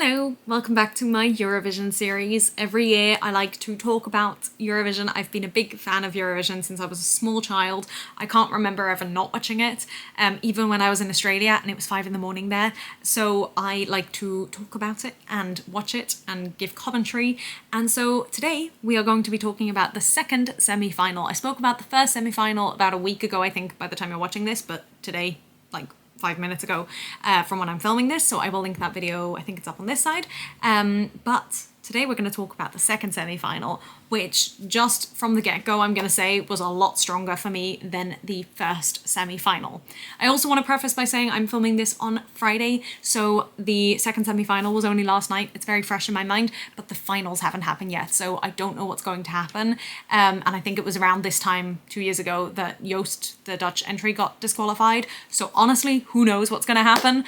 Hello, welcome back to my Eurovision series. Every year I like to talk about Eurovision. I've been a big fan of Eurovision since I was a small child. I can't remember ever not watching it, even when I was in Australia and it was 5 in the morning there. So I like to talk about it and watch it and give commentary. And so today we are going to be talking about the second semi-final. I spoke about the first semi-final about a week ago, I think, by the time you're watching this, but today, like 5 minutes ago from when I'm filming this, so I will link that video. I think it's up on this side. But today we're going to talk about the second semi-final, which just from the get-go I'm going to say was a lot stronger for me than the first semi-final. I also want to preface by saying I'm filming this on Friday, so the second semi-final was only last night. It's very fresh in my mind, but the finals haven't happened yet, so I don't know what's going to happen. And I think it was around this time 2 years ago that Joost, the Dutch entry, got disqualified. So honestly, who knows what's going to happen?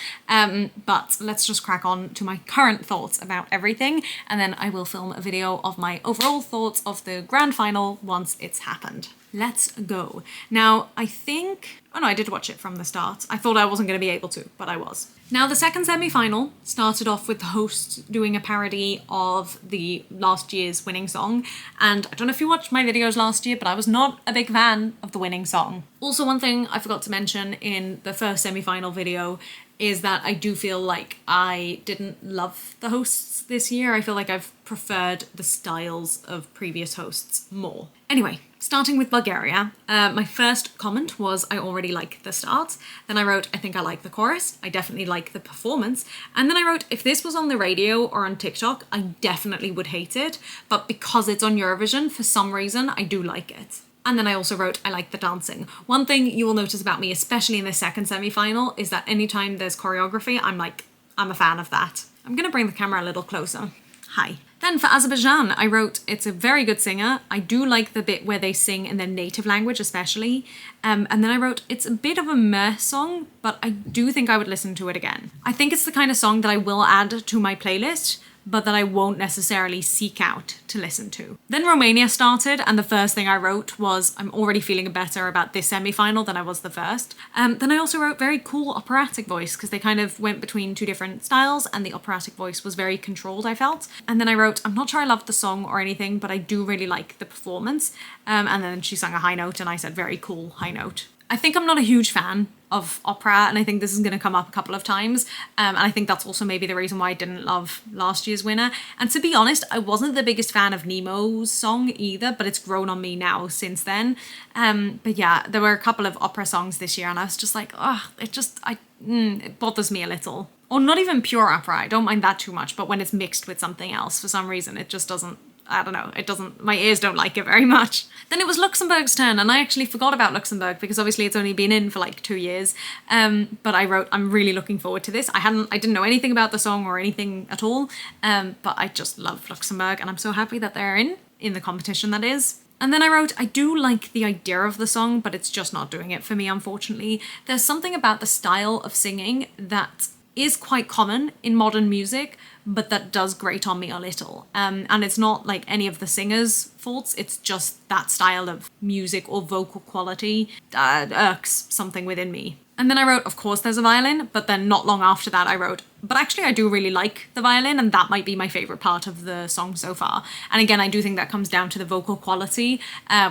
But let's just crack on to my current thoughts about everything, and then I will film a video of my overall thoughts of the grand final once it's happened. Let's go. Now, I think... Oh no, I did watch it from the start. I thought I wasn't going to be able to, but I was. Now, the second semi-final started off with the host doing a parody of the last year's winning song. And I don't know if you watched my videos last year, but I was not a big fan of the winning song. Also, one thing I forgot to mention in the first semi-final video is that I do feel like I didn't love the hosts this year. I feel like I've preferred the styles of previous hosts more. Anyway, starting with Bulgaria, my first comment was I already like the start. Then I wrote, I think I like the chorus. I definitely like the performance. And then I wrote, if this was on the radio or on TikTok, I definitely would hate it. But because it's on Eurovision, for some reason, I do like it. And then I also wrote, I like the dancing. One thing you will notice about me, especially in the second semi-final, is that anytime there's choreography, I'm a fan of that. I'm gonna bring the camera a little closer. Hi. Then for Azerbaijan, I wrote, it's a very good singer. I do like the bit where they sing in their native language, especially. And then I wrote, it's a bit of a meh song, but I do think I would listen to it again. I think it's the kind of song that I will add to my playlist, but that I won't necessarily seek out to listen to. Then Romania started, and the first thing I wrote was, I'm already feeling better about this semi-final than I was the first. Then I also wrote very cool operatic voice, because they kind of went between two different styles, and the operatic voice was very controlled, I felt. And then I wrote, I'm not sure I loved the song or anything, but I do really like the performance. And then she sang a high note, and I said, very cool high note. I think I'm not a huge fan of opera, and I think this is going to come up a couple of times, and I think that's also maybe the reason why I didn't love last year's winner. And to be honest, I wasn't the biggest fan of Nemo's song either, but it's grown on me now since then. But yeah, there were a couple of opera songs this year, and I was just like, oh, it bothers me a little. Or not even pure opera, I don't mind that too much, but when it's mixed with something else, for some reason, it just doesn't, I don't know, my ears don't like it very much. Then it was Luxembourg's turn, and I actually forgot about Luxembourg because obviously it's only been in for like 2 years. But I wrote, I'm really looking forward to this. I didn't know anything about the song or anything at all, but I just love Luxembourg, and I'm so happy that they're in the competition, that is. And then I wrote, I do like the idea of the song, but it's just not doing it for me, unfortunately. There's something about the style of singing that is quite common in modern music, but that does grate on me a little. And it's not like any of the singers' faults, it's just that style of music or vocal quality irks something within me. And then I wrote, of course there's a violin, but then not long after that I wrote, but actually I do really like the violin, and that might be my favourite part of the song so far. And again, I do think that comes down to the vocal quality,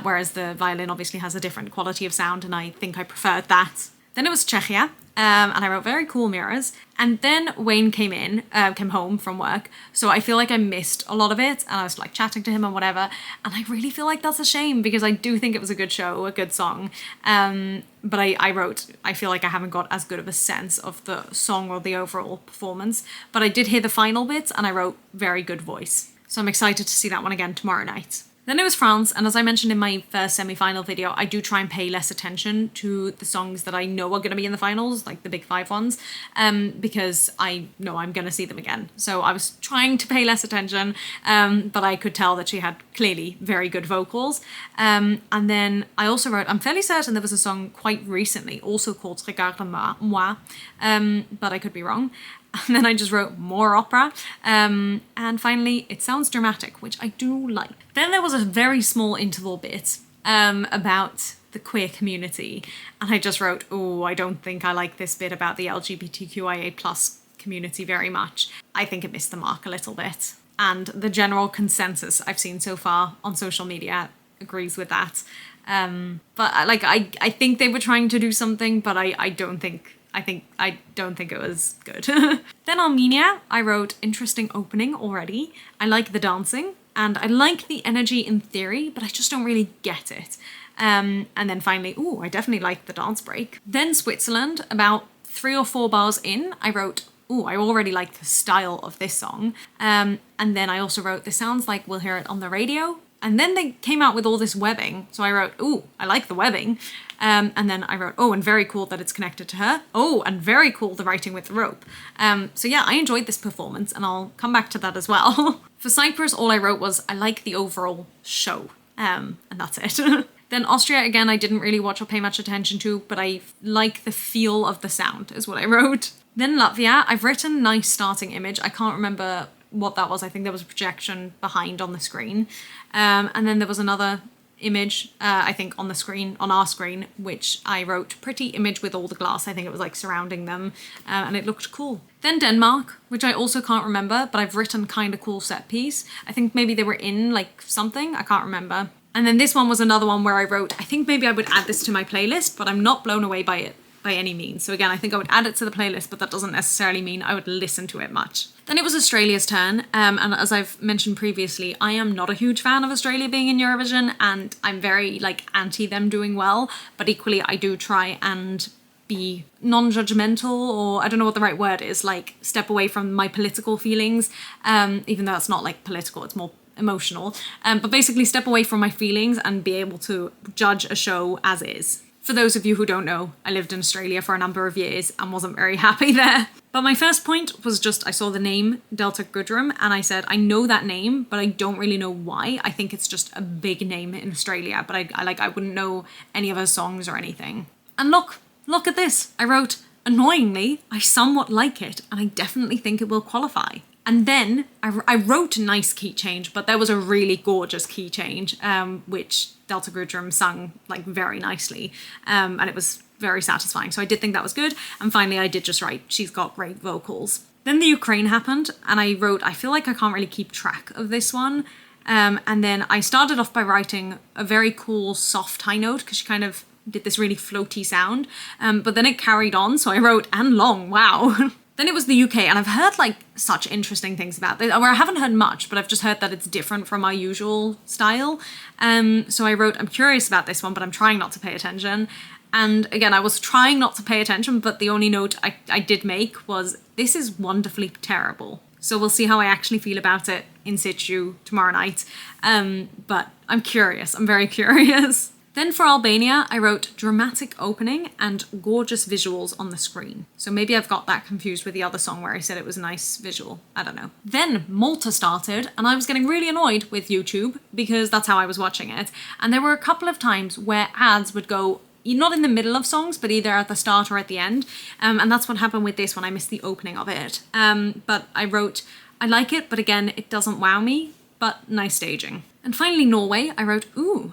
whereas the violin obviously has a different quality of sound, and I think I preferred that. Then it was Czechia, and I wrote very cool mirrors. And then Wayne came home from work, so I feel like I missed a lot of it, and I was like chatting to him and whatever, and I really feel like that's a shame because I do think it was a good show, a good song. But I wrote, I feel like I haven't got as good of a sense of the song or the overall performance, but I did hear the final bits, and I wrote very good voice. So I'm excited to see that one again tomorrow night. Then it was France, and as I mentioned in my first semi-final video, I do try and pay less attention to the songs that I know are going to be in the finals, like the big 5 ones, because I know I'm going to see them again. So I was trying to pay less attention, but I could tell that she had clearly very good vocals. And then I also wrote, I'm fairly certain there was a song quite recently, also called Regarde-moi, but I could be wrong. And then I just wrote more opera. And finally, it sounds dramatic, which I do like. Then there was a very small interval bit about the queer community. And I just wrote, oh, I don't think I like this bit about the LGBTQIA+ community very much. I think it missed the mark a little bit. And the general consensus I've seen so far on social media agrees with that. But I think they were trying to do something, but I don't think it was good. Then Armenia, I wrote interesting opening already. I like the dancing and I like the energy in theory, but I just don't really get it. And then finally, I definitely like the dance break. Then Switzerland, about 3 or 4 bars in, I wrote, I already like the style of this song. And then I also wrote, this sounds like we'll hear it on the radio. And then they came out with all this webbing. So I wrote, I like the webbing. And then I wrote, and very cool that it's connected to her. And very cool the writing with the rope. So yeah, I enjoyed this performance and I'll come back to that as well. For Cyprus, all I wrote was, I like the overall show. And that's it. Then Austria, again, I didn't really watch or pay much attention to, but I like the feel of the sound is what I wrote. Then Latvia, I've written nice starting image. I can't remember what that was. I think there was a projection behind on the screen. And then there was another image, I think on our screen, which I wrote pretty image with all the glass. I think it was like surrounding them and it looked cool. Then Denmark, which I also can't remember, but I've written kind of cool set piece. I think maybe they were in like something, I can't remember. And then this one was another one where I wrote, I think maybe I would add this to my playlist, but I'm not blown away by it by any means. So again, I think I would add it to the playlist, but that doesn't necessarily mean I would listen to it much. Then it was Australia's turn. And as I've mentioned previously, I am not a huge fan of Australia being in Eurovision and I'm very anti them doing well, but equally I do try and be non-judgmental, or I don't know what the right word is, step away from my political feelings, even though that's not political, it's more emotional, but basically step away from my feelings and be able to judge a show as is. For those of you who don't know, I lived in Australia for a number of years and wasn't very happy there. But my first point was just, I saw the name Delta Goodrem and I said, I know that name, but I don't really know why. I think it's just a big name in Australia, but I wouldn't know any of her songs or anything. And look at this. I wrote, annoyingly, I somewhat like it and I definitely think it will qualify. And then I wrote a nice key change, but there was a really gorgeous key change, which Delta Goodrem sung very nicely. And it was very satisfying. So I did think that was good. And finally, I did just write, she's got great vocals. Then the Ukraine happened and I wrote, I feel like I can't really keep track of this one. And then I started off by writing a very cool soft high note because she kind of did this really floaty sound. But then it carried on. So I wrote, and long, wow. Then it was the UK, and I've heard such interesting things about this, where I haven't heard much, but I've just heard that it's different from our usual style. So I wrote, I'm curious about this one, but I'm trying not to pay attention. And again, I was trying not to pay attention, but the only note I did make was, this is wonderfully terrible. So we'll see how I actually feel about it in situ tomorrow night. But I'm curious, I'm very curious. Then for Albania, I wrote dramatic opening and gorgeous visuals on the screen. So maybe I've got that confused with the other song where I said it was a nice visual. I don't know. Then Malta started and I was getting really annoyed with YouTube because that's how I was watching it. And there were a couple of times where ads would go not in the middle of songs, but either at the start or at the end. And that's what happened with this one. I missed the opening of it. But I wrote, I like it, but again, it doesn't wow me, but nice staging. And finally, Norway, I wrote,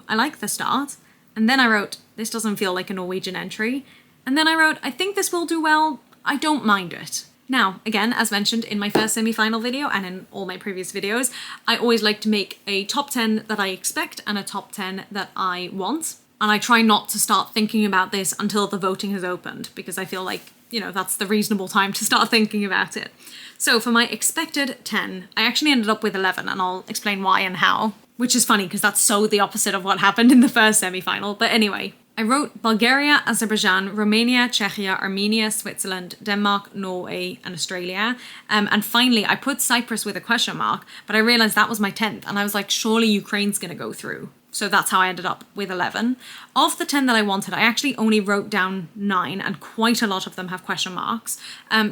I like the start. And then I wrote, this doesn't feel like a Norwegian entry. And then I wrote, I think this will do well. I don't mind it. Now, again, as mentioned in my first semi-final video and in all my previous videos, I always like to make a top 10 that I expect and a top 10 that I want. And I try not to start thinking about this until the voting has opened, because I feel like, that's the reasonable time to start thinking about it. So for my expected 10, I actually ended up with 11, and I'll explain why and how. Which is funny because that's so the opposite of what happened in the first semi-final. But anyway, I wrote Bulgaria, Azerbaijan, Romania, Czechia, Armenia, Switzerland, Denmark, Norway, and Australia. And finally, I put Cyprus with a question mark, but I realized that was my 10th. And I was like, surely Ukraine's going to go through. So that's how I ended up with 11. Of the 10 that I wanted, I actually only wrote down 9, and quite a lot of them have question marks.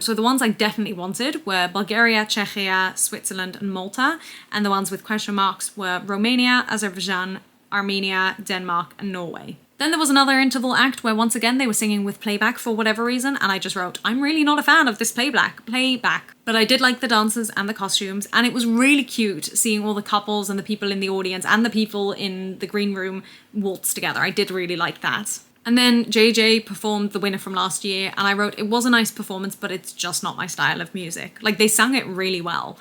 So the ones I definitely wanted were Bulgaria, Czechia, Switzerland, and Malta. And the ones with question marks were Romania, Azerbaijan, Armenia, Denmark, and Norway. Then there was another interval act where once again they were singing with playback for whatever reason, and I just wrote, I'm really not a fan of this playback. But I did like the dances and the costumes, and it was really cute seeing all the couples and the people in the audience and the people in the green room waltz together. I did really like that. And then JJ performed the winner from last year, and I wrote, it was a nice performance, but it's just not my style of music. Like, they sang it really well,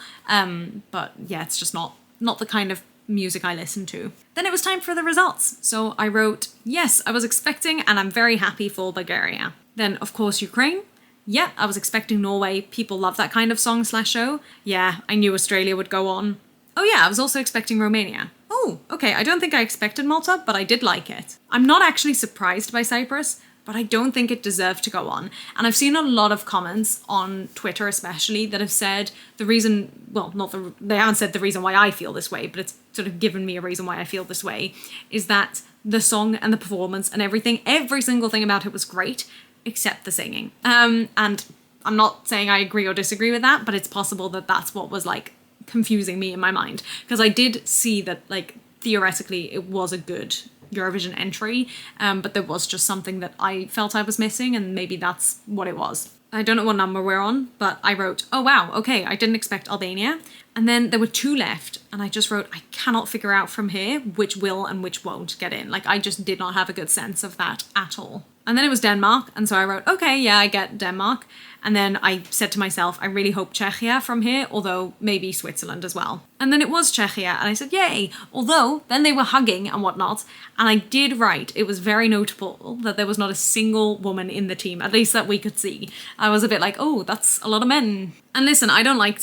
but yeah, it's just not the kind of music I listen to. Then it was time for the results. So I wrote, yes, I was expecting, and I'm very happy for Bulgaria. Then, of course, Ukraine. Yeah, I was expecting Norway. People love that kind of song/show. Yeah, I knew Australia would go on. Oh yeah, I was also expecting Romania. Oh, okay, I don't think I expected Malta, but I did like it. I'm not actually surprised by Cyprus, but I don't think it deserved to go on. And I've seen a lot of comments on Twitter especially that have said the reason, well, they haven't said the reason why I feel this way, but it's sort of given me a reason why I feel this way, is that the song and the performance and everything, every single thing about it was great, except the singing. And I'm not saying I agree or disagree with that, but it's possible that that's what was like confusing me in my mind, because I did see that like theoretically it was a good Eurovision entry, but there was just something that I felt I was missing, and maybe that's what it was. I don't know what number we're on, but I wrote, oh wow, okay, I didn't expect Albania. And then there were 2 left, and I just wrote, I cannot figure out from here which will and which won't get in. Like, I just did not have a good sense of that at all. And then it was Denmark, and so I wrote, okay, yeah, I get Denmark. And then I said to myself, I really hope Czechia from here, although maybe Switzerland as well. And then it was Czechia, and I said, yay! Although, then they were hugging and whatnot, and I did write, it was very notable that there was not a single woman in the team, at least that we could see. I was a bit like, oh, that's a lot of men. And listen, I don't like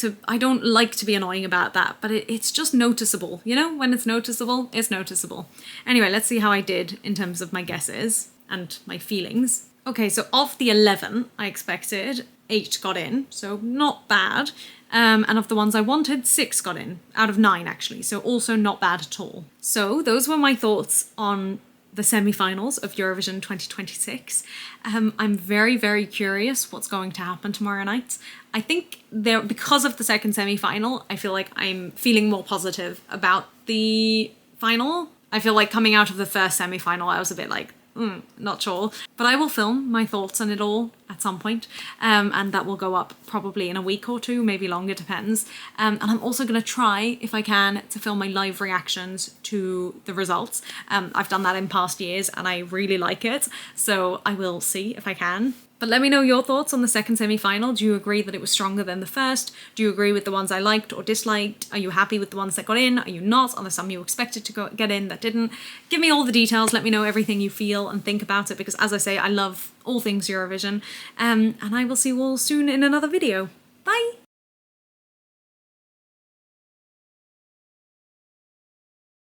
to be annoying about that, but it's just noticeable. You know, when it's noticeable, it's noticeable. Anyway, let's see how I did in terms of my guesses and my feelings. Okay, so of the 11 I expected, 8 got in, so not bad. And of the ones I wanted, 6 got in, out of 9 actually, so also not bad at all. So those were my thoughts on the semi-finals of Eurovision 2026. I'm very, very curious what's going to happen tomorrow night. I think because of the second semi-final, I feel like I'm feeling more positive about the final. I feel like coming out of the first semi-final, I was a bit like, not sure. But I will film my thoughts on it all at some point, and that will go up probably in a week or 2, maybe longer, depends. And I'm also going to try, if I can, to film my live reactions to the results. I've done that in past years and I really like it, so I will see if I can. But let me know your thoughts on the second semi-final. Do you agree that it was stronger than the first? Do you agree with the ones I liked or disliked? Are you happy with the ones that got in? Are you not? Are there some you expected to get in that didn't? Give me all the details. Let me know everything you feel and think about it, because as I say, I love all things Eurovision. And I will see you all soon in another video. Bye!